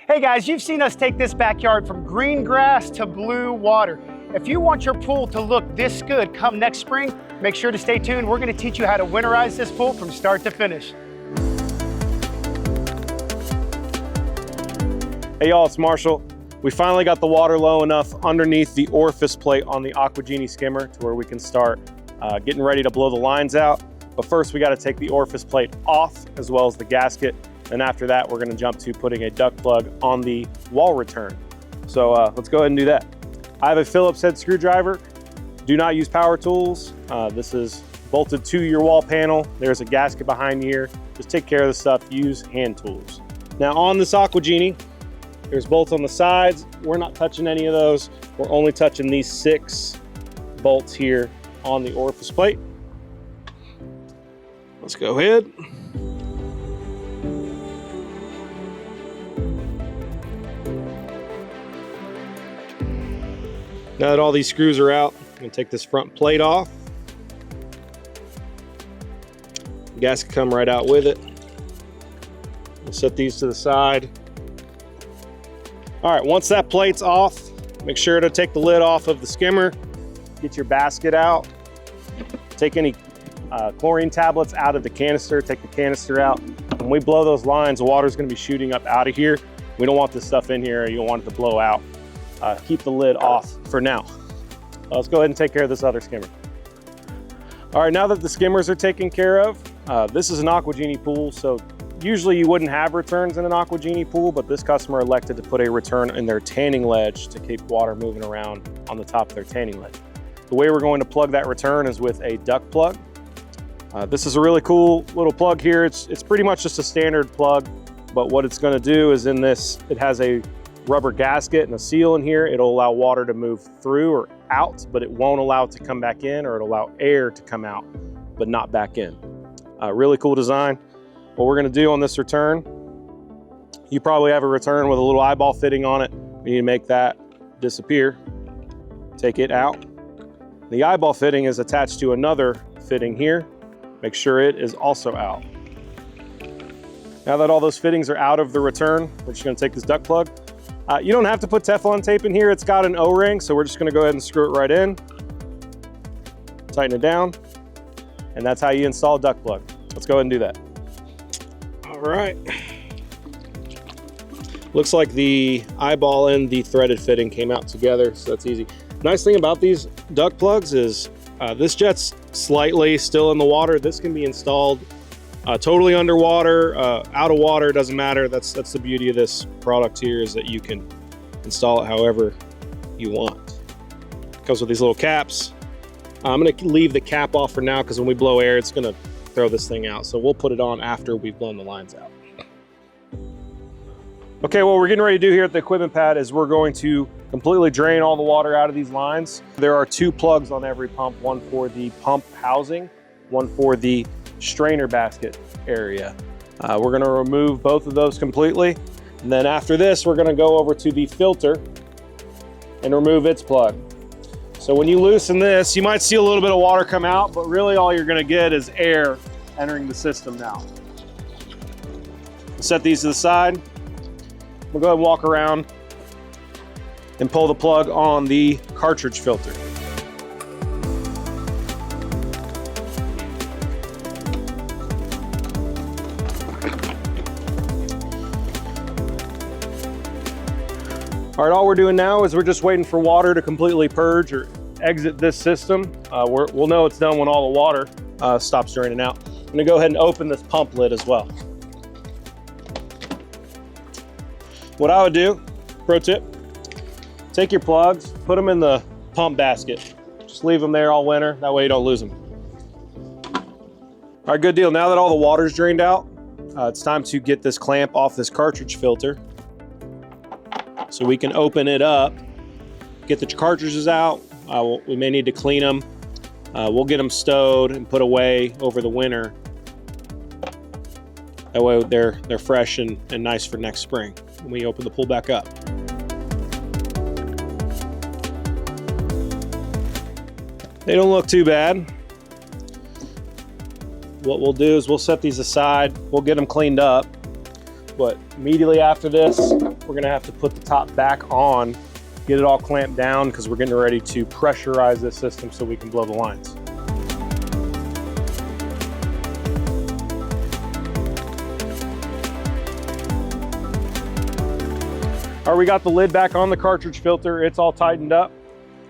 Hey guys, you've seen us take this backyard from green grass to blue water. If you want your pool to look this good come next spring, make sure to stay tuned. We're gonna teach you how to winterize this pool from start to finish. Hey y'all, it's Marshall. We finally got the water low enough underneath the orifice plate on the Aqua Genie skimmer to where we can start getting ready to blow the lines out. But first we gotta take the orifice plate off as well as the gasket. And after that, we're gonna jump to putting a duct plug on the wall return. So let's go ahead and do that. I have a Phillips head screwdriver. Do not use power tools. This is bolted to your wall panel. There's a gasket behind here. Just take care of the stuff, use hand tools. Now on this Aqua Genie, there's bolts on the sides. We're not touching any of those. We're only touching these 6 bolts here on the orifice plate. Let's go ahead. Now that all these screws are out, I'm gonna take this front plate off. The gasket come right out with it. We'll set these to the side. All right, once that plate's off, make sure to take the lid off of the skimmer, get your basket out, take any chlorine tablets out of the canister, take the canister out. When we blow those lines, the water's gonna be shooting up out of here. We don't want this stuff in here, you don't want it to blow out. Keep the lid off for now. Let's go ahead and take care of this other skimmer. All right, now that the skimmers are taken care of, this is an Aqua Genie pool, so usually you wouldn't have returns in an Aqua Genie pool, but this customer elected to put a return in their tanning ledge to keep water moving around on the top of their tanning ledge. The way we're going to plug that return is with a duct plug. This is a really cool little plug here. It's pretty much just a standard plug, but what it's gonna do is in this, it has a rubber gasket and a seal in here. It'll allow water to move through or out, but it won't allow it to come back in, or it'll allow air to come out, but not back in. Really cool design. What we're gonna do on this return, you probably have a return with a little eyeball fitting on it. We need to make that disappear. Take it out. The eyeball fitting is attached to another fitting here. Make sure it is also out. Now that all those fittings are out of the return, we're just gonna take this duct plug. You don't have to put Teflon tape in here. It's got an O-ring, so we're just gonna go ahead and screw it right in. Tighten it down, and that's how you install a duct plug. Let's go ahead and do that. All right. Looks like the eyeball and the threaded fitting came out together, so that's easy. Nice thing about these duct plugs is this jet's slightly still in the water. This can be installed totally underwater, out of water, doesn't matter. That's the beauty of this product here, is that you can install it however you want. It comes with these little caps. I'm gonna leave the cap off for now because when we blow air, it's gonna throw this thing out. So we'll put it on after we've blown the lines out. Okay, what we're getting ready to do here at the equipment pad is we're going to completely drain all the water out of these lines. There are 2 plugs on every pump, one for the pump housing, one for the strainer basket area. We're gonna remove both of those completely. And then after this, we're gonna go over to the filter and remove its plug. So when you loosen this, you might see a little bit of water come out, but really all you're gonna get is air entering the system now. We'll set these to the side. We'll go ahead and walk around and pull the plug on the cartridge filter. All right, all we're doing now is we're just waiting for water to completely purge or exit this system. We'll know it's done when all the water stops draining out. I'm gonna go ahead and open this pump lid as well. What I would do, pro tip, take your plugs, put them in the pump basket. Just leave them there all winter, that way you don't lose them. All right, good deal. Now that all the water's drained out, it's time to get this clamp off this cartridge filter. So we can open it up, get the cartridges out. We may need to clean them. We'll get them stowed and put away over the winter. That way they're fresh and nice for next spring when we open the pool back up. They don't look too bad. What we'll do is we'll set these aside. We'll get them cleaned up. But Immediately after this, we're gonna have to put the top back on, get it all clamped down because we're getting ready to pressurize this system so we can blow the lines. All right, we got the lid back on the cartridge filter. It's all tightened up.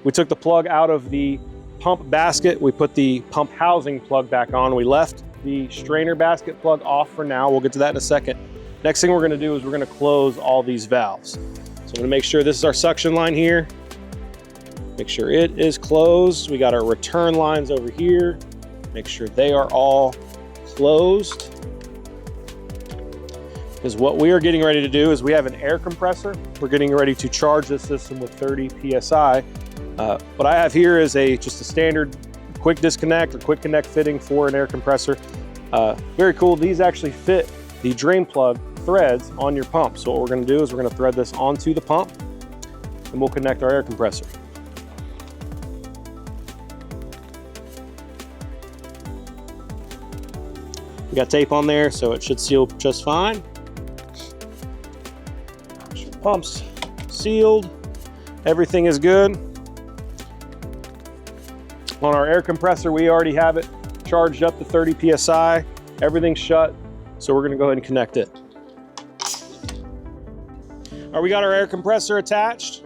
We took the plug out of the pump basket. We put the pump housing plug back on. We left the strainer basket plug off for now. We'll get to that in a second. Next thing we're gonna do is we're gonna close all these valves. So I'm gonna make sure this is our suction line here. Make sure it is closed. We got our return lines over here. Make sure they are all closed. Because what we are getting ready to do is we have an air compressor. We're getting ready to charge this system with 30 PSI. What I have here is just a standard quick disconnect or quick connect fitting for an air compressor. Very cool. These actually fit the drain plug threads on your pump. So what we're gonna do is we're gonna thread this onto the pump and we'll connect our air compressor. We got tape on there, so it should seal just fine. Pump's sealed, everything is good. On our air compressor, we already have it charged up to 30 PSI, everything's shut, so we're gonna go ahead and connect it. All right, we got our air compressor attached.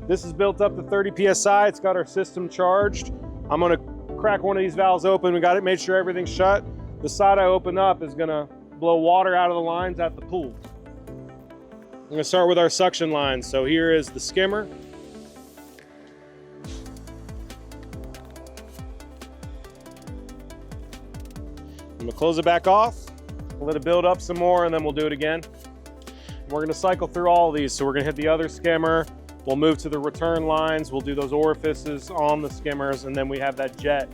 This is built up to 30 PSI, it's got our system charged. I'm gonna crack one of these valves open, we got it made sure everything's shut. The side I open up is gonna blow water out of the lines at the pool. I'm gonna start with our suction lines. So here is the skimmer. I'm gonna close it back off. We'll let it build up some more and then we'll do it again. We're gonna cycle through all of these. So we're gonna hit the other skimmer. We'll move to the return lines. We'll do those orifices on the skimmers and then we have that jet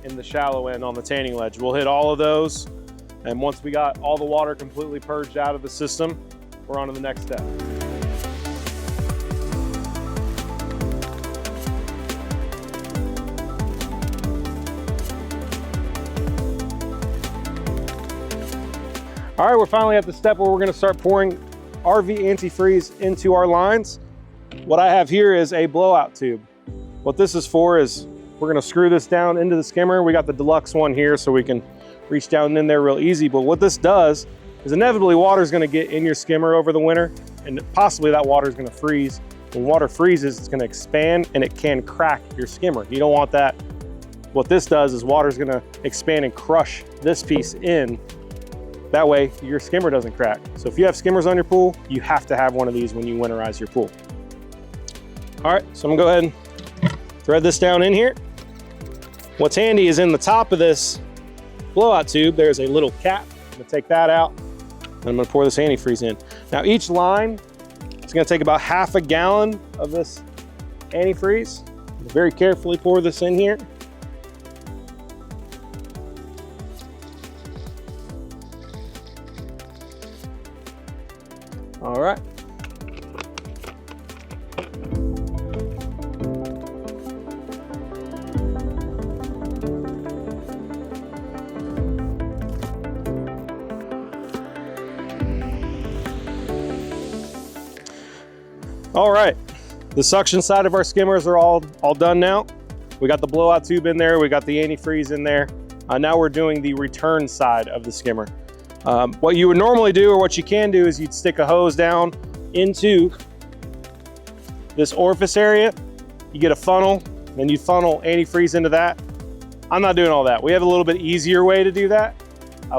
in the shallow end on the tanning ledge. We'll hit all of those. And once we got all the water completely purged out of the system, we're on to the next step. All right, we're finally at the step where we're gonna start pouring RV antifreeze into our lines. What I have here is a blowout tube. What this is for is we're gonna screw this down into the skimmer. We got the deluxe one here so we can reach down in there real easy. But what this does is inevitably water is going to get in your skimmer over the winter and possibly that water is going to freeze. When water freezes, it's going to expand and it can crack your skimmer. You don't want that. What this does is water is going to expand and crush this piece in. That way your skimmer doesn't crack. So if you have skimmers on your pool, you have to have one of these when you winterize your pool. All right, so I'm gonna go ahead and thread this down in here. What's handy is in the top of this blowout tube, there's a little cap. I'm gonna take that out. And I'm gonna pour this antifreeze in. Now each line is gonna take about half a gallon of this antifreeze. Very carefully pour this in here. All right. All right, the suction side of our skimmers are all done now. We got the blowout tube in there, we got the antifreeze in there. Now we're doing the return side of the skimmer. What you would normally do, or what you can do, is you'd stick a hose down into this orifice area. You get a funnel, then you funnel antifreeze into that. I'm not doing all that. We have a little bit easier way to do that.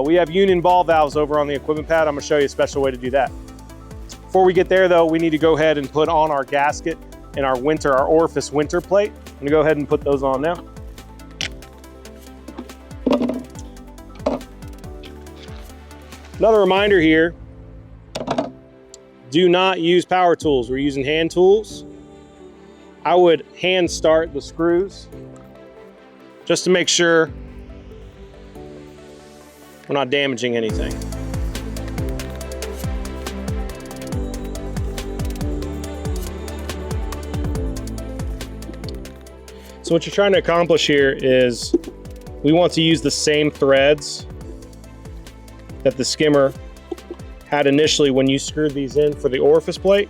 We have union ball valves over on the equipment pad. I'm gonna show you a special way to do that. Before we get there though, we need to go ahead and put on our gasket and our orifice winter plate. I'm gonna go ahead and put those on now. Another reminder here, do not use power tools. We're using hand tools. I would hand start the screws just to make sure we're not damaging anything. So what you're trying to accomplish here is we want to use the same threads that the skimmer had initially when you screwed these in for the orifice plate.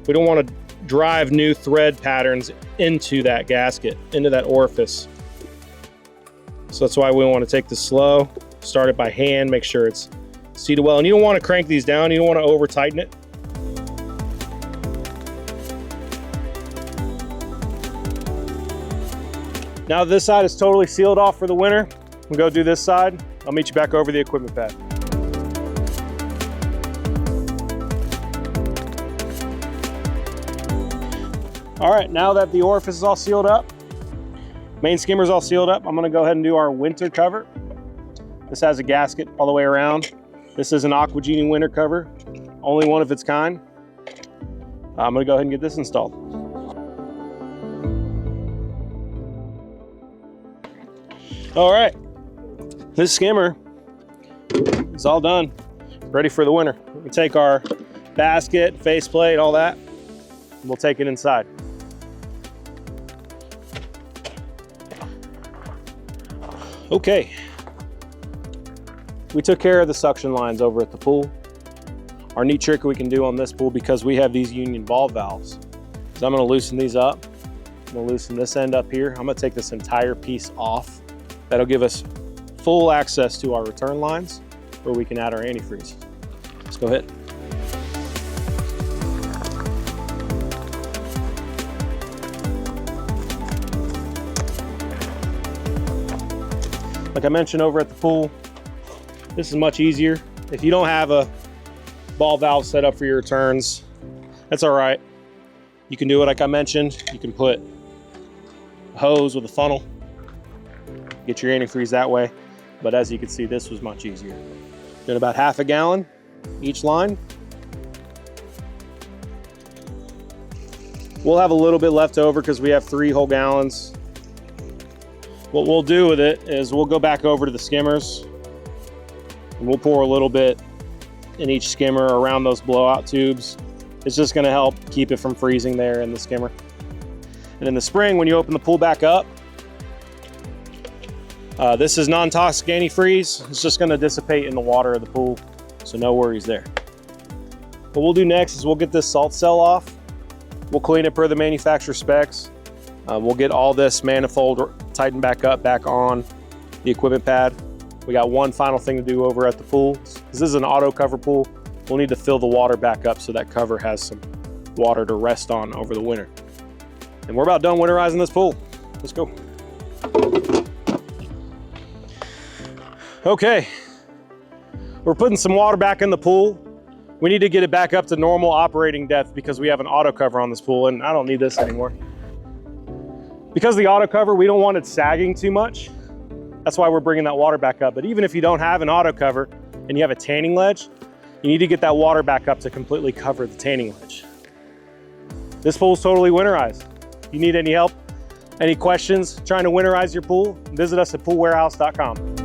We don't want to drive new thread patterns into that gasket, into that orifice. So that's why we want to take this slow, start it by hand, make sure it's seated well. And you don't want to crank these down, you don't want to over tighten it. Now this side is totally sealed off for the winter, we'll go do this side. I'll meet you back over the equipment pad. All right, now that the orifice is all sealed up, main skimmer is all sealed up, I'm gonna go ahead and do our winter cover. This has a gasket all the way around. This is an Aqua Genie winter cover, only one of its kind. I'm gonna go ahead and get this installed. All right, this skimmer is all done, ready for the winter. We can take our basket, faceplate, all that, and we'll take it inside. Okay, we took care of the suction lines over at the pool. Our neat trick we can do on this pool, because we have these union ball valves, is I'm gonna loosen these up. I'm gonna loosen this end up here. I'm gonna take this entire piece off. That'll give us full access to our return lines where we can add our antifreeze. Let's go ahead. Like I mentioned over at the pool, this is much easier. If you don't have a ball valve set up for your returns, that's all right. You can do it like I mentioned. You can put a hose with a funnel, get your antifreeze that way. But as you can see, this was much easier. Doing about half a gallon each line. We'll have a little bit left over because we have 3 whole gallons. What we'll do with it is we'll go back over to the skimmers and we'll pour a little bit in each skimmer around those blowout tubes. It's just gonna help keep it from freezing there in the skimmer. And in the spring, when you open the pool back up, this is non-toxic antifreeze. It's just gonna dissipate in the water of the pool, so no worries there. What we'll do next is we'll get this salt cell off. We'll clean it per the manufacturer specs. We'll get all this manifold tightened back up, back on the equipment pad. We got one final thing to do over at the pool. This is an auto cover pool. We'll need to fill the water back up so that cover has some water to rest on over the winter. And we're about done winterizing this pool. Let's go. Okay, we're putting some water back in the pool. We need to get it back up to normal operating depth because we have an auto cover on this pool and I don't need this anymore. Because of the auto cover, we don't want it sagging too much. That's why we're bringing that water back up. But even if you don't have an auto cover and you have a tanning ledge, you need to get that water back up to completely cover the tanning ledge. This pool is totally winterized. If you need any help, any questions trying to winterize your pool, visit us at poolwarehouse.com.